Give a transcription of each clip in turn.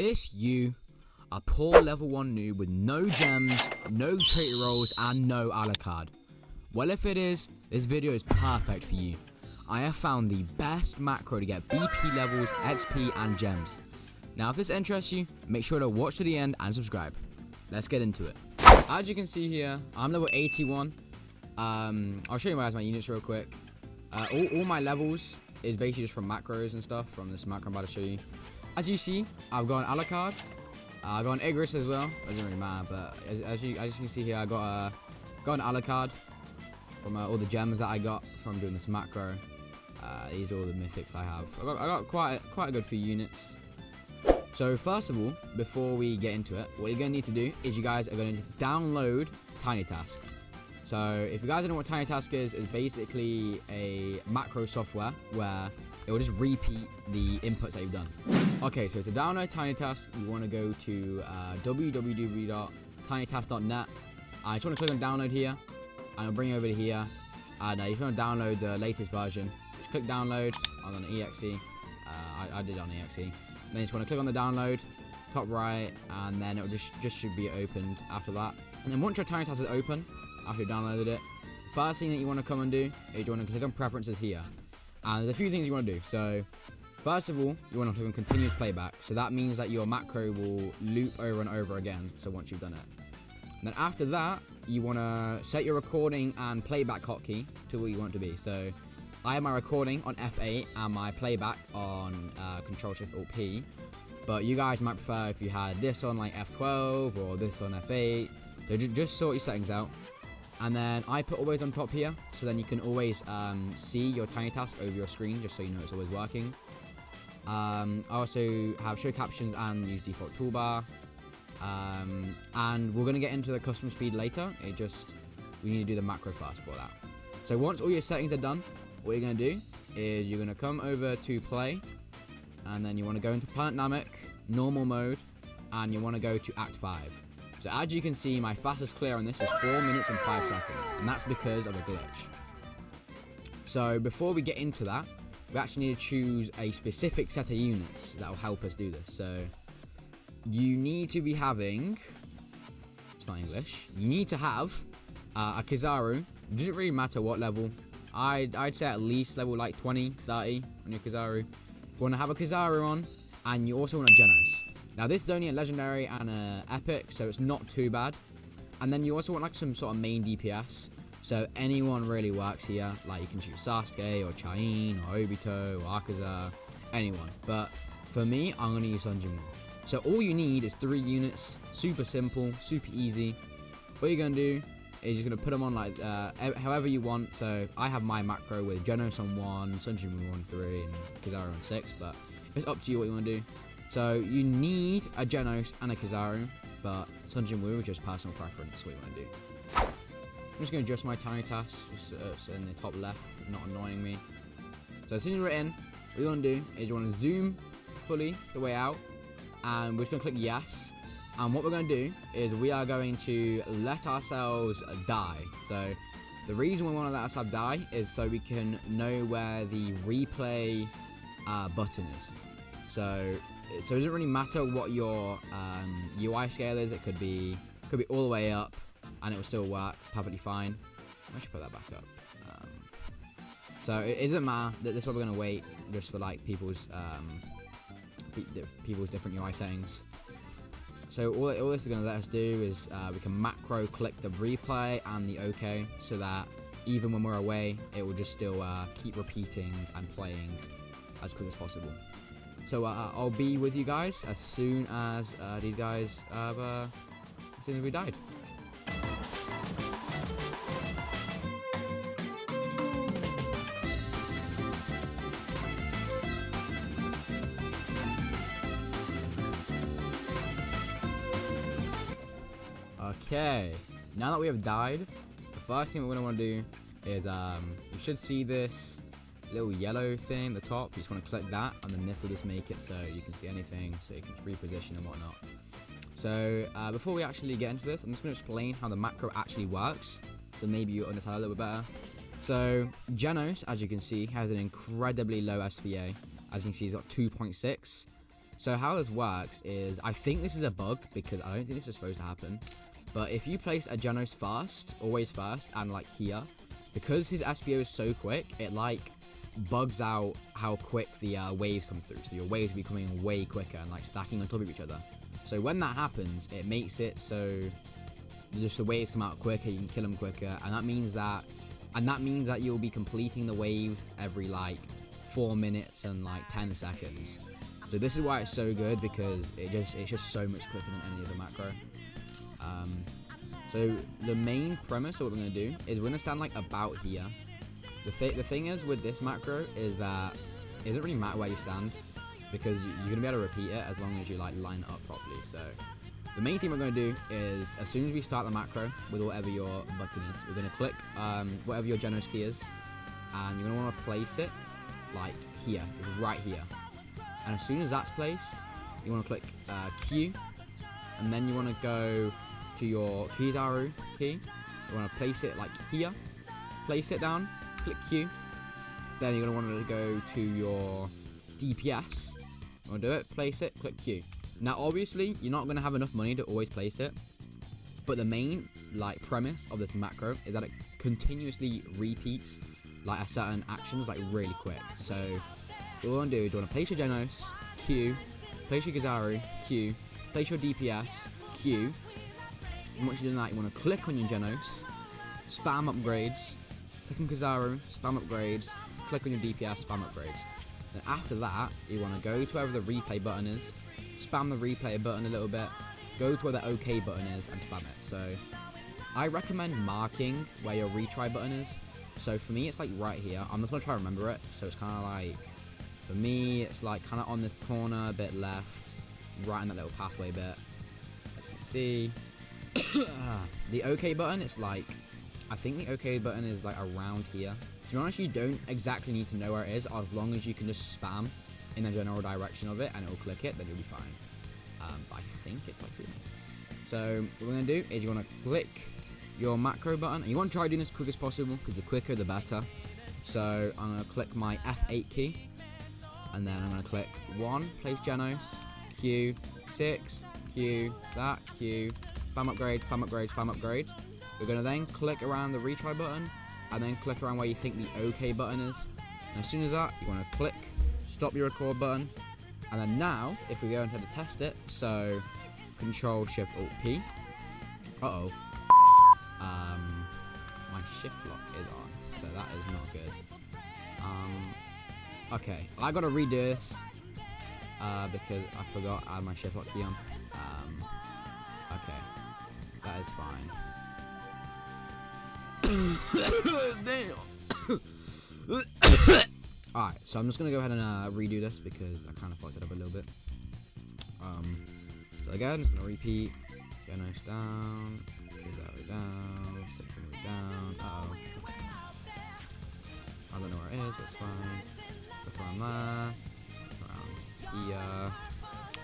this you, a poor level 1 noob with no gems, no trait rolls, and no Alucard? Well, if it is, this video is perfect for you. I have found the best macro to get BP levels, XP, and gems. Now, if this interests you, make sure to watch to the end and subscribe. Let's get into it. As you can see here, I'm level 81. I'll show you guys my units real quick. All my levels is basically just from macros and stuff from this macro I'm about to show you. As you see, I've got an Alucard. I've got an Igris as well. It doesn't really matter, but as you can see here, I got an Alucard from all the gems that I got from doing this macro. These are all the mythics I have. I got quite a good few units. So first of all, before we get into it, what you're going to need to do is you guys are going to need to download Tiny Task. So if you guys don't know what Tiny Task is, it's basically a macro software where it will just repeat the inputs that you've done. Okay, so to download Tiny Task, you want to go to www.tinytask.net. I just want to click on download here, and it'll bring you over to here. And if you want to download the latest version, just click download on an EXE. I did it on EXE. Then you just want to click on the download, top right, and then it will just should be opened after that. And then once your Tiny Task is open, after you downloaded it, first thing that you want to come and do is you want to click on preferences here. And there's a few things you want to do. So first of all, you want to click on continuous playback. So that means that your macro will loop over and over again. So once you've done it. And then after that, you want to set your recording and playback hotkey to what you want it to be. So I have my recording on F8 and my playback on Control-Shift-Alt-P. But you guys might prefer if you had this on like F12 or this on F8. So just sort your settings out. And then I put always on top here, so then you can always see your Tiny Task over your screen, just so you know it's always working. I also have show captions and use default toolbar. And we're going to get into the custom speed later. We need to do the macro first for that. So once all your settings are done, what you're going to do is you're going to come over to play, and then you want to go into Planet Namek, normal mode, and you want to go to Act 5. So as you can see, my fastest clear on this is 4 minutes and 5 seconds, and that's because of a glitch. So before we get into that, we actually need to choose a specific set of units that will help us do this. So you need to be having, it's not English, you need to have a Kizaru. It doesn't really matter what level. I'd say at least level like 20, 30 on your Kizaru. You want to have a Kizaru on, and you also want a Genos. Now this is only a legendary and an epic, so it's not too bad. And then you also want like some sort of main DPS. So anyone really works here. Like you can choose Sasuke or Chain or Obito or Akaza, anyone. But for me, I'm going to use Sun Jimun. So all you need is 3 units. Super simple, super easy. What you're going to do is you're going to put them on like however you want. So I have my macro with Genos on 1, Sun Jimun on 3, and Kizaru on 6. But it's up to you what you want to do. So you need a Genos and a Kizaru, but Sun Jimun is just personal preference, what you want to do. I'm just going to adjust my Tiny Task, just in the top left, not annoying me. So as soon as you're in, what you want to do is you want to zoom fully the way out, and we're just going to click yes. And what we're going to do is we are going to let ourselves die. So the reason we want to let ourselves die is so we can know where the replay button is. So it doesn't really matter what your UI scale is. It could be all the way up, and it will still work perfectly fine. I should put that back up. So it doesn't matter. This is what we're gonna wait just for like people's different UI settings. So all this is gonna let us do is we can macro click the replay and the OK, so that even when we're away, it will just still keep repeating and playing as quick as possible. So I'll be with you guys as soon as these guys as soon as we died. Okay, now that we have died, the first thing we're gonna want to do is you should see this little yellow thing at the top. You just want to click that, and then this will just make it so you can see anything, so you can reposition and whatnot. So before we actually get into this, I'm just going to explain how the macro actually works, so maybe you understand a little bit better. So Genos, as you can see, has an incredibly low SPA. As you can see, he's got 2.6. So how this works is, I think this is a bug because I don't think this is supposed to happen. But if you place a Genos first, always first, and like here, because his SBO is so quick, it like bugs out how quick the waves come through. So your waves will be coming way quicker and like stacking on top of each other. So when that happens, it makes it so just the waves come out quicker, you can kill them quicker, and that means that you'll be completing the wave every like 4 minutes and like 10 seconds. So this is why it's so good, because it's just so much quicker than any other macro. So the main premise of what we're gonna do is we're gonna stand like about here. The thing is with this macro is that it doesn't really matter where you stand, because you're gonna be able to repeat it as long as you like line it up properly. So the main thing we're gonna do is, as soon as we start the macro with whatever your button is, we're gonna click whatever your Genos key is, and you're gonna want to place it like here, right here. And as soon as that's placed, you want to click Q, and then you want to go to your Kizaru key. You want to place it like here, place it down, click Q. Then you're going to want to go to your DPS. You want to do it, place it, click Q. Now obviously you're not going to have enough money to always place it, but the main like premise of this macro is that it continuously repeats like a certain actions like really quick. So what you want to do is you want to place your Genos, Q, place your Kizaru, Q, place your DPS, Q. And once you've done that, you want to click on your Genos, spam upgrades, click on Kizaru, spam upgrades, click on your DPS, spam upgrades. Then after that, you want to go to wherever the replay button is, spam the replay button a little bit, go to where the OK button is and spam it. So I recommend marking where your retry button is. So for me, it's like right here. I'm just going to try to remember it. So it's kind of like, for me, it's like kind of on this corner, a bit left, right in that little pathway bit. As you can see, the OK button, it's like, I think the OK button is like around here. To be honest, you don't exactly need to know where it is, as long as you can just spam in the general direction of it and it will click it, then you'll be fine. But I think it's like here. So what we're going to do is you want to click your macro button, and you want to try doing this as quick as possible, because the quicker the better. So I'm going to click my F8 key, and then I'm going to click 1, place Genos, Q, 6, Q, that, Q, spam upgrade, spam upgrade, spam upgrade. You're going to then click around the retry button, and then click around where you think the OK button is. And as soon as that, you want to click stop your record button. And then now, if we go and try to test it, so Control Shift Alt P. Uh-oh. My shift lock is on, so that is not good. Okay, I gotta redo this because I forgot I had my shift lock key on. Okay, that is fine. Damn. Alright, so I'm just gonna go ahead and redo this because I kind of fucked it up a little bit. So again, I'm just gonna repeat. Genos down, Kizaru down, September down. Uh-oh. I don't know where it is, but it's fine. Look around there, around here.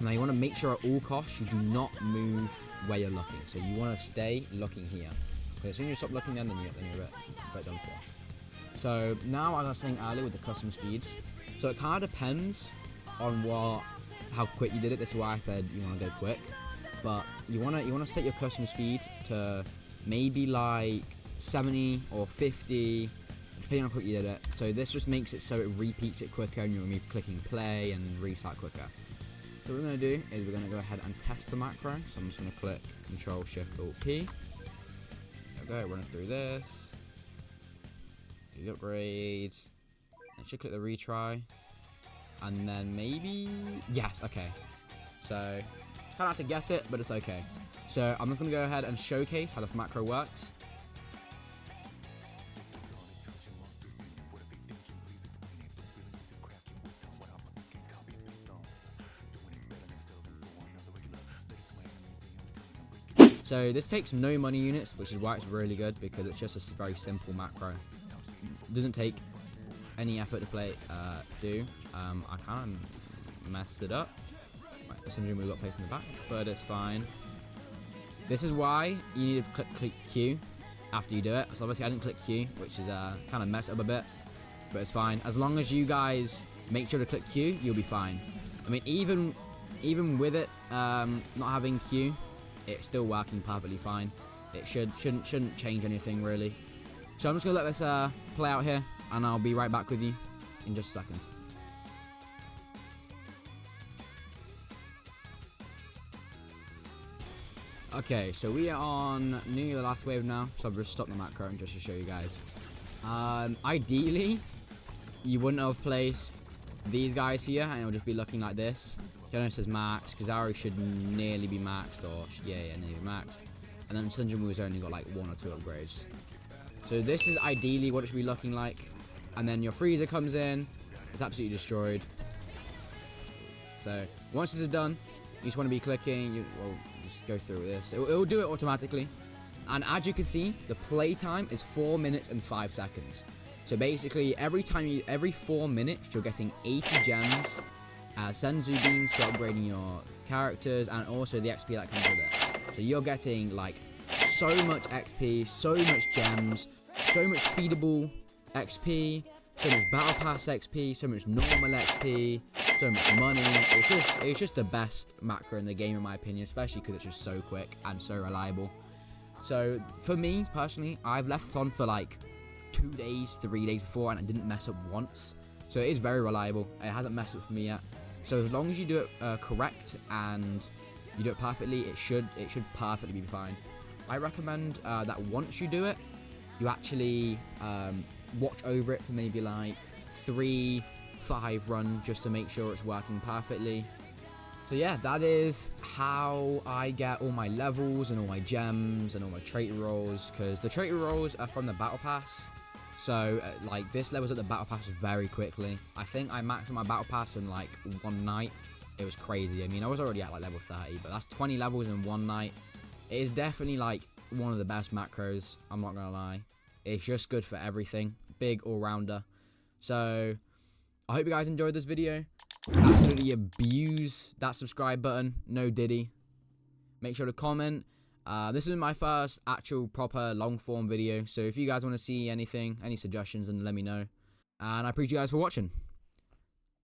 Now you want to make sure at all costs you do not move where you're looking. So you want to stay looking here. Because as soon as you stop looking there, then you're a bit done for. So now, as I was saying earlier with the custom speeds, so it kind of depends on how quick you did it. This is why I said you want to go quick. But you wanna set your custom speed to maybe like 70 or 50, depending on how quick you did it. So this just makes it so it repeats it quicker, and you'll be clicking play and restart quicker. So what we're gonna do is we're gonna go ahead and test the macro. So I'm just gonna click Control Shift Alt P. There we go. Run us through this. Do the upgrades. And should click the retry, and then maybe yes. Okay. So. Kind of have to guess it, but it's okay. So I'm just going to go ahead and showcase how the macro works. So this takes no money units, which is why it's really good, because it's just a very simple macro. It doesn't take any effort to play. I kind of messed it up. Assuming we got placed in the back, but it's fine. This is why you need to click Q after you do it. So obviously I didn't click Q, which is kind of messed up a bit, but it's fine. As long as you guys make sure to click Q, you'll be fine. I mean, even even with it not having Q, it's still working perfectly fine. It shouldn't change anything really. So I'm just gonna let this play out here, and I'll be right back with you in just a second. Okay, so we are on nearly the last wave now, so I've just stopped the macro and just to show you guys. Ideally, you wouldn't have placed these guys here, and it'll just be looking like this. Jonas is maxed, Kazari should nearly be maxed, or yeah, nearly maxed. And then Sunjamu's only got like 1 or 2 upgrades. So this is ideally what it should be looking like. And then your freezer comes in, it's absolutely destroyed. So once this is done, you just want to be clicking, just go through this. It'll do it automatically. And as you can see, the play time is 4 minutes and 5 seconds. So basically, every 4 minutes, you're getting 80 gems, Senzu beans for upgrading your characters, and also the XP that comes with it. So you're getting like so much XP, so much gems, so much feedable XP, so much battle pass XP, so much normal XP, so much money. It's just the best macro in the game in my opinion, especially because it's just so quick and so reliable. So for me personally, I've left this on for like 2 days, 3 days before, and I didn't mess up once. So it is very reliable. It hasn't messed up for me yet. So as long as you do it correct and you do it perfectly, it should perfectly be fine. I recommend that once you do it, you actually watch over it for maybe like 3-5 runs just to make sure it's working perfectly. So yeah, that is how I get all my levels and all my gems and all my trait rolls, because the trait rolls are from the battle pass. So like this levels up the battle pass very quickly. I think I maxed my battle pass in like 1 night. It was crazy. I mean, I was already at like level 30, but that's 20 levels in 1 night. It is definitely like one of the best macros, I'm not gonna lie. It's just good for everything. Big all-rounder. So I hope you guys enjoyed this video. Absolutely abuse that subscribe button. No diddy. Make sure to comment. This is my first actual proper long form video, so if you guys want to see anything, any suggestions, then let me know. And I appreciate you guys for watching.